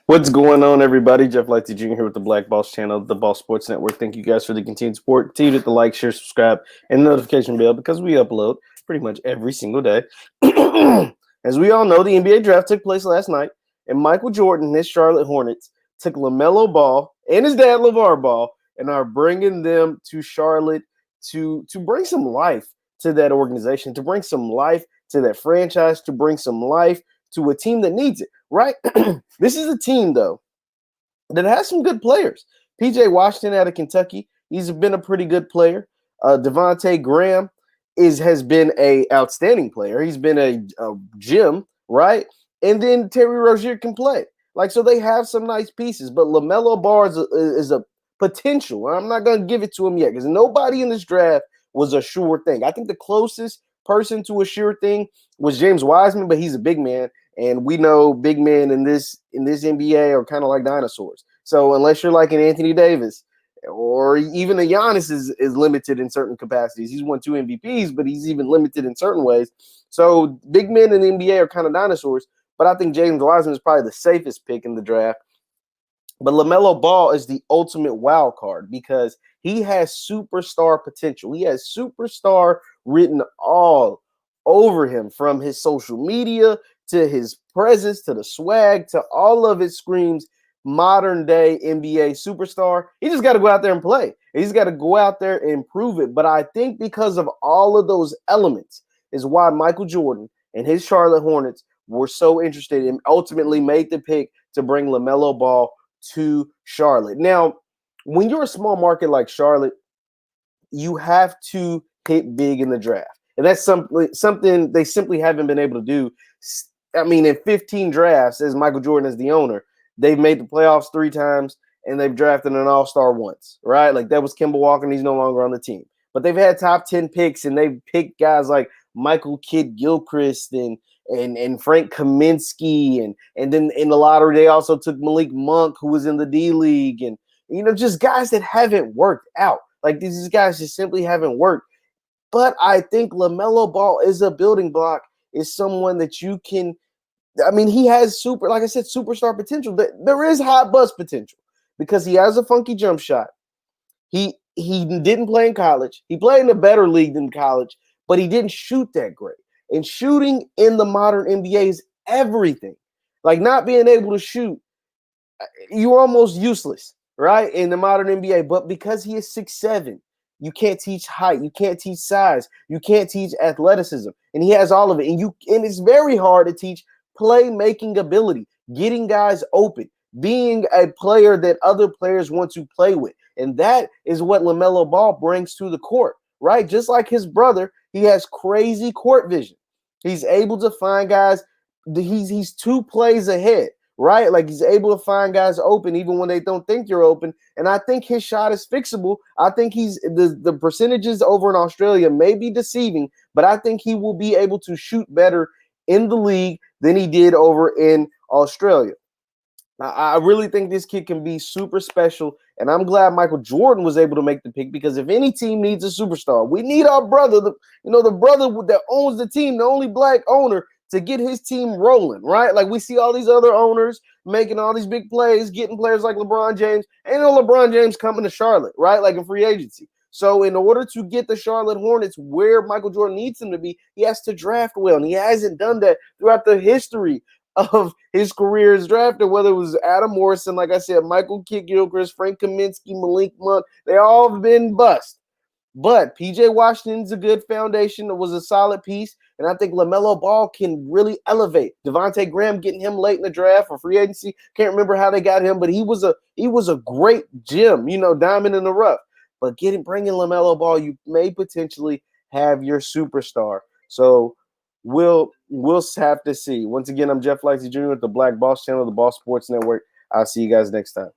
What's going on, everybody? Jeff Lightsy Jr. here with the Black Boss channel, the Boss Sports Network. Thank you guys for the continued support. Continue to hit the like, share, subscribe, and notification bell because we upload pretty much every single day. As we all know, the NBA draft took place last night, and Michael Jordan and his Charlotte Hornets took LaMelo Ball and his dad, LeVar Ball, and are bringing them to Charlotte to bring some life to that organization, to bring some life to that franchise, to bring some life to a team that needs it, right? This is a team, though, that has some good players. P.J. Washington out of Kentucky, he's been a pretty good player. Devontae Graham has been a outstanding player. He's been a gem, right? And then Terry Rozier can play. So they have some nice pieces, but LaMelo Ball is a potential. I'm not going to give it to him yet because nobody in this draft was a sure thing. I think the closest person to a sure thing was James Wiseman, but he's a big man. And we know big men in this NBA are kind of like dinosaurs. So unless you're like an Anthony Davis or even a Giannis is limited in certain capacities. He's won 2 MVPs, but he's even limited in certain ways. So big men in the NBA are kind of dinosaurs. But I think James Wiseman is probably the safest pick in the draft. But LaMelo Ball is the ultimate wild card because he has superstar potential. He has superstar written all over him, from his social media to his presence to the swag to all of it screams modern day NBA superstar. He just got to go out there and play. He's got to go out there and prove it. But I think because of all of those elements is why Michael Jordan and his Charlotte Hornets were so interested and ultimately made the pick to bring LaMelo Ball to Charlotte. Now, when you're a small market like Charlotte, you have to hit big in the draft. And that's something they simply haven't been able to do. I mean, in 15 drafts, as Michael Jordan is the owner, they've made the playoffs 3 times, and they've drafted an all-star once, right? Like, that was Kemba Walker, and he's no longer on the team. But they've had top 10 picks, and they've picked guys like Michael Kidd-Gilchrist and Frank Kaminsky, and then in the lottery, they also took Malik Monk, who was in the D-League, and, just guys that haven't worked out. Like, these guys just simply haven't worked. But I think LaMelo Ball is a building block, is someone that you can – I mean, he has like I said, superstar potential. There is high bust potential because he has a funky jump shot. He didn't play in college. He played in a better league than college, but he didn't shoot that great. And shooting in the modern NBA is everything. Like, not being able to shoot, you're almost useless, right, in the modern NBA. But because he is 6'7", you can't teach height. You can't teach size. You can't teach athleticism. And he has all of it. And it's very hard to teach playmaking ability, getting guys open, being a player that other players want to play with. And that is what LaMelo Ball brings to the court, right? Just like his brother, he has crazy court vision. He's able to find guys. He's 2 plays ahead, right? Like, he's able to find guys open even when they don't think you're open. And I think his shot is fixable. I think the percentages over in Australia may be deceiving, but I think he will be able to shoot better in the league than he did over in Australia. I really think this kid can be super special, and I'm glad Michael Jordan was able to make the pick because if any team needs a superstar, we need our brother, the brother that owns the team, the only black owner, to get his team rolling, right? Like, we see all these other owners making all these big plays, getting players like LeBron James. Ain't no LeBron James coming to Charlotte, right? Like, in free agency. So in order to get the Charlotte Hornets where Michael Jordan needs them to be, he has to draft well, and he hasn't done that throughout the history of his career as drafted, whether it was Adam Morrison, like I said, Michael Kidd-Gilchrist, Frank Kaminsky, Malik Monk. They all have been bust. But P.J. Washington's a good foundation. It was a solid piece. And I think LaMelo Ball can really elevate. Devontae Graham, getting him late in the draft for free agency. Can't remember how they got him, but he was a great gem, diamond in the rough. But bringing LaMelo Ball, you may potentially have your superstar. So we'll have to see. Once again, I'm Jeff Lightsy Jr. with the Black Boss channel, the Boss Sports Network. I'll see you guys next time.